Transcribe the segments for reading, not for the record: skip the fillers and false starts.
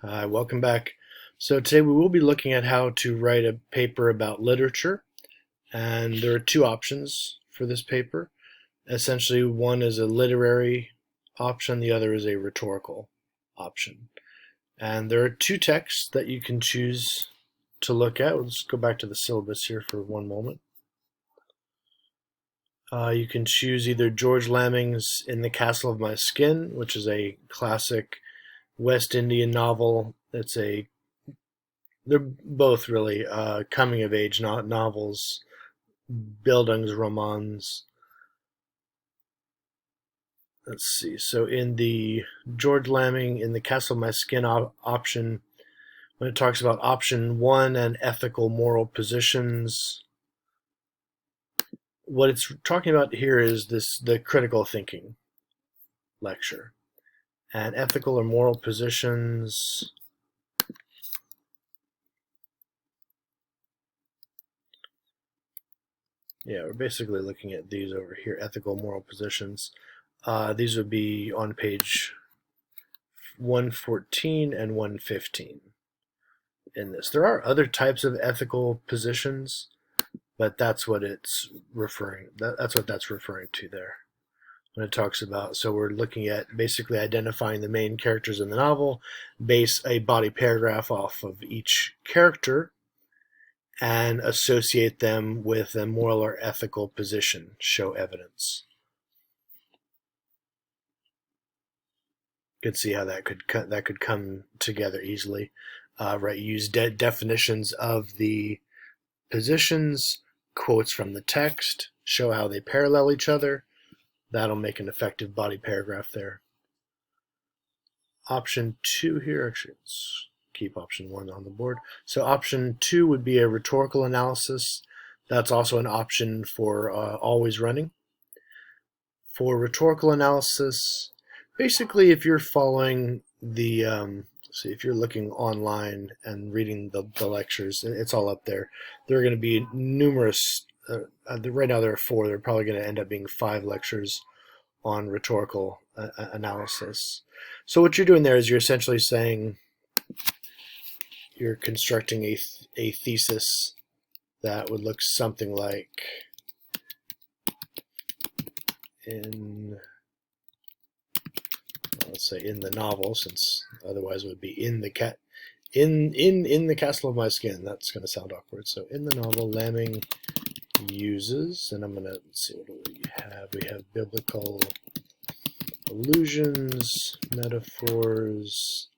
Hi, welcome back. So today we will be looking at how to write a paper about literature, and there are two options for this paper. Essentially, one is a literary option, the other is a rhetorical option. And there are two texts that you can choose to look at. Let's go back to the syllabus here for one moment. You can choose either George Lamming's In the Castle of My Skin, which is a classic West Indian novel. They're both really coming of age novels, Bildungsromans. Let's see. So in the George Lamming In the Castle of My Skin option, when it talks about option one and ethical moral positions, what it's talking about here is the critical thinking lecture. And ethical or moral positions, yeah, we're basically looking at these over here, ethical moral positions. These would be on page 114 and 115 in this. There are other types of ethical positions, but that's what it's referring. That's what that's referring to there when it talks about. So we're looking at basically identifying the main characters in the novel, base a body paragraph off of each character, and associate them with a moral or ethical position. Show evidence. You could see how that could come together easily. Right, use definitions of the positions, quotes from the text, show how they parallel each other. That'll make an effective body paragraph there. Option 2 here, actually, let's keep option 1 on the board. So option 2 would be a rhetorical analysis. That's also an option for always running. For rhetorical analysis, basically if you're following the, so if you're looking online and reading the lectures, it's all up there. There are going to be numerous, right now there are 4, there are probably going to end up being 5 lectures on rhetorical analysis. So what you're doing there is you're essentially saying, you're constructing a thesis that would look something like, let's say in the novel, since otherwise it would be in the Castle of My Skin. That's going to sound awkward. So in the novel, Lamming uses, and I'm going to see, what do we have? We have biblical allusions, metaphors,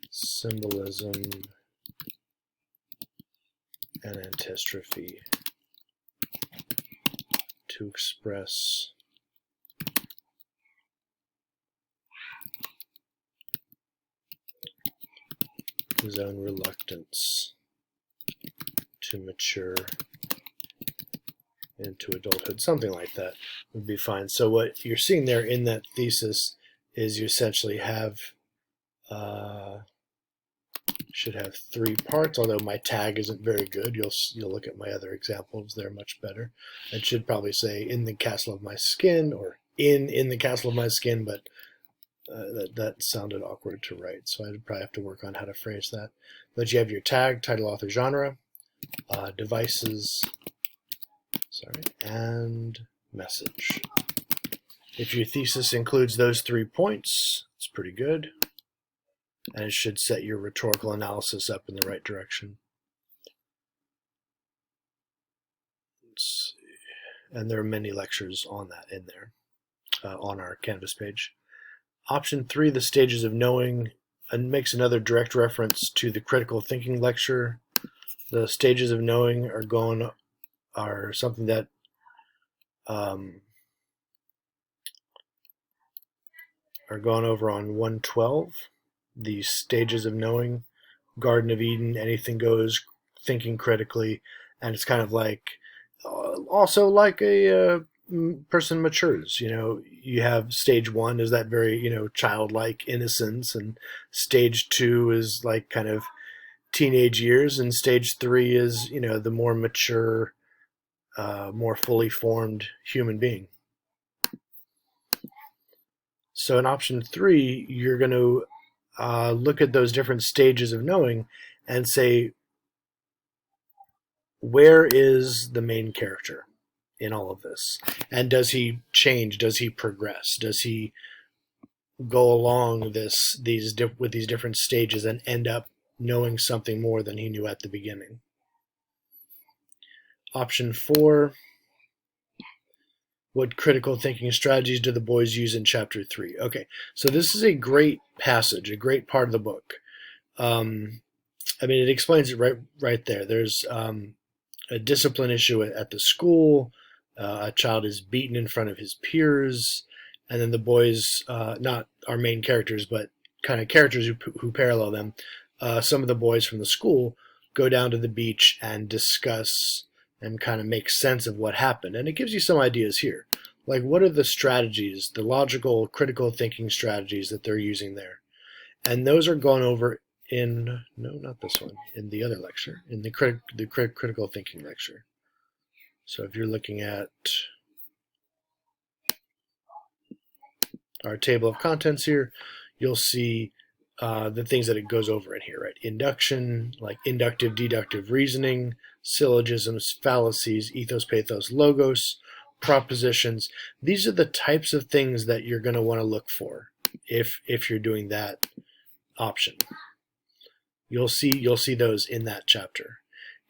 symbolism, and antistrophe to express his own reluctance to mature into adulthood. Something like that would be fine. So what you're seeing there in that thesis is you essentially have should have 3 parts, although my tag isn't very good. You'll look at my other examples, they're much better. It should probably say in the Castle of My Skin, or in the Castle of My Skin, but that sounded awkward to write, so I'd probably have to work on how to phrase that. But you have your tag, title, author, genre, devices, and message. If your thesis includes those 3 points, it's pretty good. And it should set your rhetorical analysis up in the right direction. Let's see. And there are many lectures on that in there, on our Canvas page. Option 3, the stages of knowing, and makes another direct reference to the critical thinking lecture. The stages of knowing are something that are gone over on 112. The stages of knowing, Garden of Eden, anything goes, thinking critically, and it's kind of like, also like a person matures. You have stage 1 is that very, childlike innocence, and stage 2 is like kind of teenage years, and stage 3 is, the more mature, more fully formed human being. So in option 3, you're going to look at those different stages of knowing and say, where is the main character in all of this? And does he change? Does he progress? Does he go along with these different stages and end up knowing something more than he knew at the beginning? Option 4, what critical thinking strategies do the boys use in chapter 3? Okay, so this is a great passage, a great part of the book. I mean, it explains it right there. There's a discipline issue at the school. A child is beaten in front of his peers, and then the boys, not our main characters, but kind of characters who parallel them, some of the boys from the school go down to the beach and discuss and kind of make sense of what happened. And it gives you some ideas here. Like, what are the strategies, the logical, critical thinking strategies that they're using there? And those are gone over in, no, not this one, in the other lecture, in the critical thinking lecture. So if you're looking at our table of contents here, you'll see the things that it goes over in here, right? Induction, like inductive, deductive reasoning, syllogisms, fallacies, ethos, pathos, logos, propositions. These are the types of things that you're going to want to look for if you're doing that option. You'll see those in that chapter,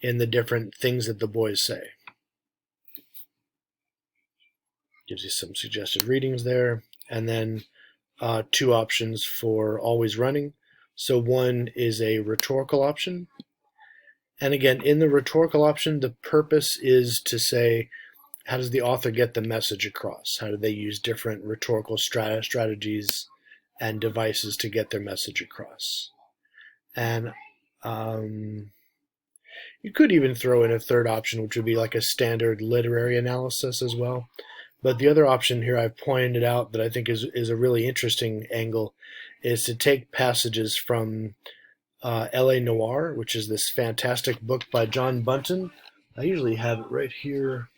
in the different things that the boys say. Gives you some suggested readings there, and then 2 options for always running. So one is a rhetorical option. And again, in the rhetorical option, the purpose is to say, how does the author get the message across? How do they use different rhetorical strategies and devices to get their message across? And you could even throw in a third option, which would be like a standard literary analysis as well. But the other option here I've pointed out that I think is a really interesting angle is to take passages from L.A. Noire, which is this fantastic book by John Bunton. I usually have it right here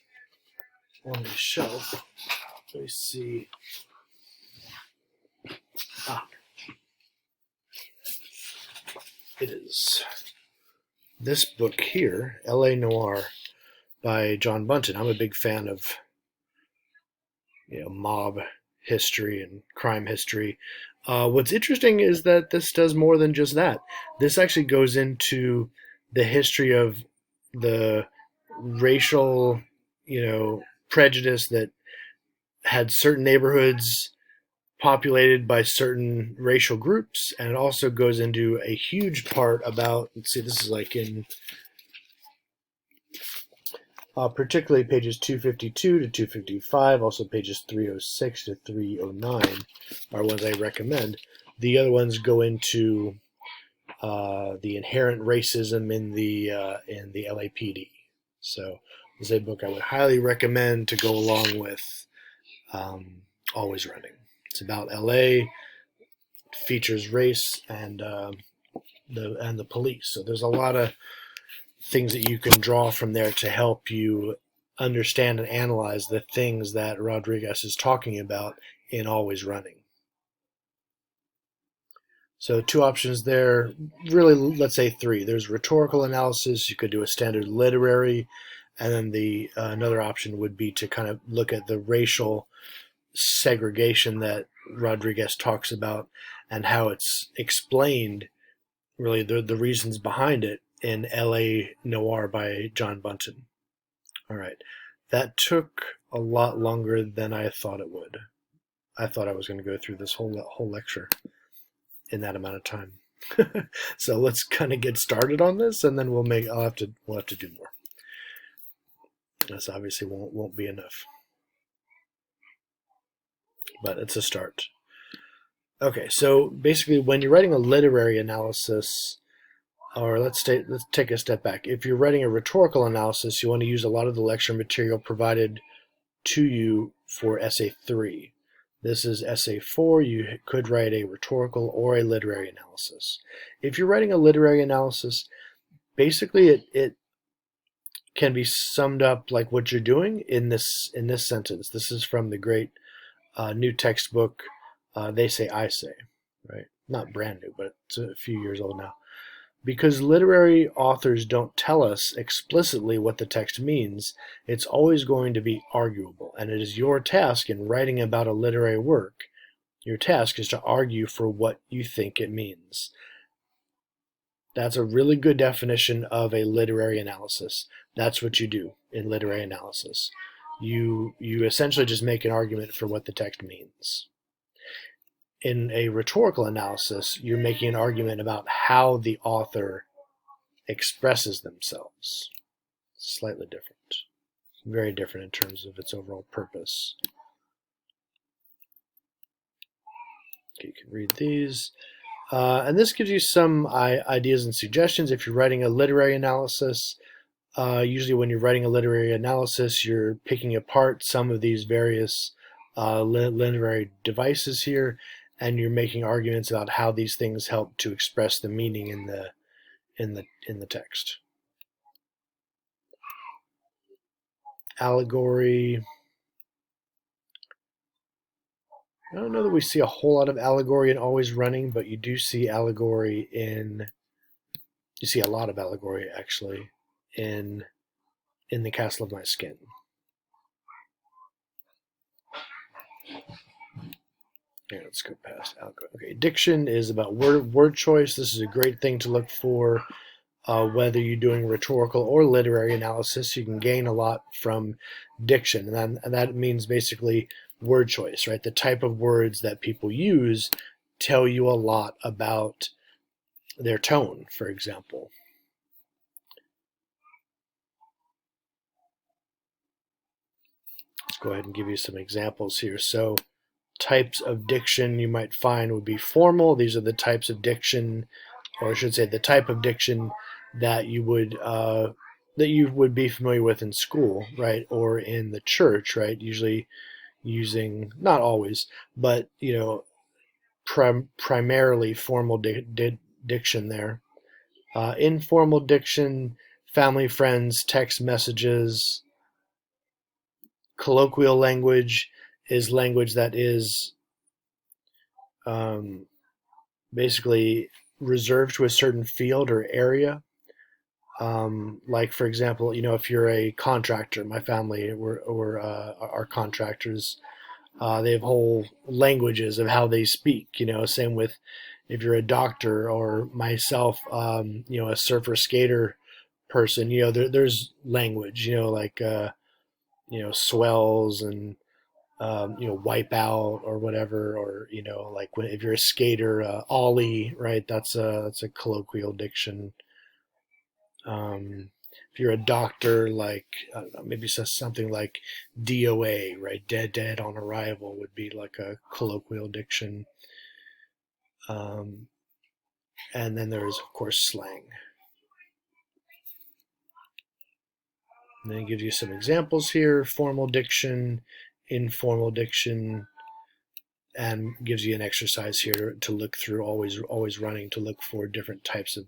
on the shelf. Let me see. It is this book here, L.A. Noire by John Bunton. I'm a big fan of mob history and crime history. What's interesting is that this does more than just that. This actually goes into the history of the racial, prejudice that had certain neighborhoods populated by certain racial groups, and it also goes into a huge part about, let's see, this is like in particularly pages 252 to 255, also pages 306 to 309 are ones I recommend. The other ones go into the inherent racism in the LAPD. So this is a book I would highly recommend to go along with Always Running. It's about LA, features race and the police. So there's a lot of things that you can draw from there to help you understand and analyze the things that Rodriguez is talking about in Always Running. So 2 options there, really, let's say 3. There's rhetorical analysis. You could do a standard literary, and then the another option would be to kind of look at the racial segregation that Rodriguez talks about and how it's explained, really the reasons behind it, in L.A. Noire by John Bunton. All right. That took a lot longer than I thought it would. I thought I was going to go through this whole lecture in that amount of time. So let's kind of get started on this, and then we'll have to do more. This obviously won't be enough, but it's a start. Okay, so basically, when you're writing a literary analysis, or let's take a step back. If you're writing a rhetorical analysis, you want to use a lot of the lecture material provided to you for Essay 3. This is Essay 4. You could write a rhetorical or a literary analysis. If you're writing a literary analysis, basically it can be summed up like what you're doing in this sentence. This is from the great new textbook, They Say, I Say, right? Not brand new, but it's a few years old now. Because literary authors don't tell us explicitly what the text means, it's always going to be arguable, and it is your task in writing about a literary work. Your task is to argue for what you think it means. That's a really good definition of a literary analysis. That's what you do in literary analysis. You essentially just make an argument for what the text means. In a rhetorical analysis, you're making an argument about how the author expresses themselves. Slightly different. Very different in terms of its overall purpose. Okay, you can read these. And this gives you some ideas and suggestions if you're writing a literary analysis. Usually when you're writing a literary analysis, you're picking apart some of these various literary devices here, and you're making arguments about how these things help to express the meaning in the text. Allegory. I don't know that we see a whole lot of allegory in Always Running, but you do see allegory in. You see a lot of allegory actually in The Castle of My Skin. Okay, let's go past allegory. Okay, diction is about word choice. This is a great thing to look for. Whether you're doing rhetorical or literary analysis, you can gain a lot from diction, and that means basically word choice, right? The type of words that people use tell you a lot about their tone, for example. Let's go ahead and give you some examples here. So types of diction you might find would be formal. These are the types of diction, or I should say the type of diction that you would be familiar with in school, right, or in the church, right? Usually using, not always, but primarily formal diction there. Informal diction, family, friends, text messages. Colloquial language is language that is basically reserved to a certain field or area. Like, for example, if you're a contractor, my family are contractors. They have whole languages of how they speak. Same with if you're a doctor or myself, a surfer skater person. There's language. Like swells and wipe out or whatever, or like if you're a skater, ollie, right? That's a colloquial diction. If you're a doctor, like I don't know, maybe says something like DOA, right? Dead on arrival would be like a colloquial diction. And then there's of course slang. And then it gives you some examples here: formal diction, informal diction, and gives you an exercise here to look through Always Running to look for different types of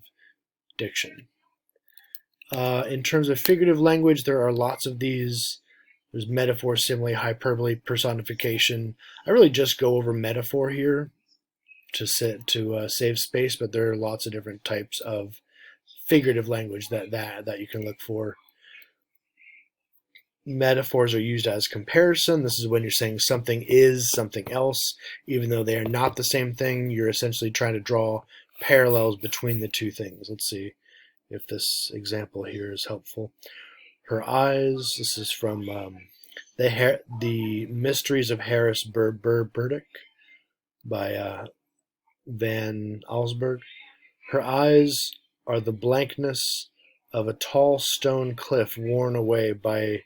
diction. In terms of figurative language, there are lots of these. There's metaphor, simile, hyperbole, personification. I really just go over metaphor here to save space, but there are lots of different types of figurative language that you can look for. Metaphors are used as comparison. This is when you're saying something is something else, even though they are not the same thing. You're essentially trying to draw parallels between the two things. Let's see if this example here is helpful. Her eyes. This is from the Mysteries of Harris Burdick by Van Allsburg. Her eyes are the blankness of a tall stone cliff worn away by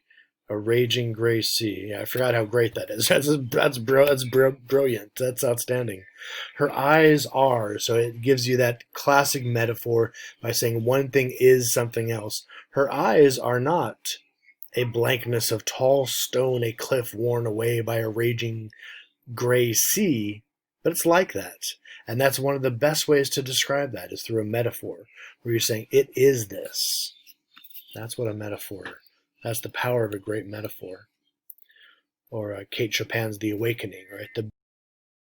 a raging gray sea. Yeah, I forgot how great that is. That's brilliant. That's outstanding. Her eyes are, so it gives you that classic metaphor by saying one thing is something else. Her eyes are not a blankness of tall stone, a cliff worn away by a raging gray sea, but it's like that. And that's one of the best ways to describe that is through a metaphor, where you're saying it is this. That's what a metaphor is. That's the power of a great metaphor. Or Kate Chopin's The Awakening, right? The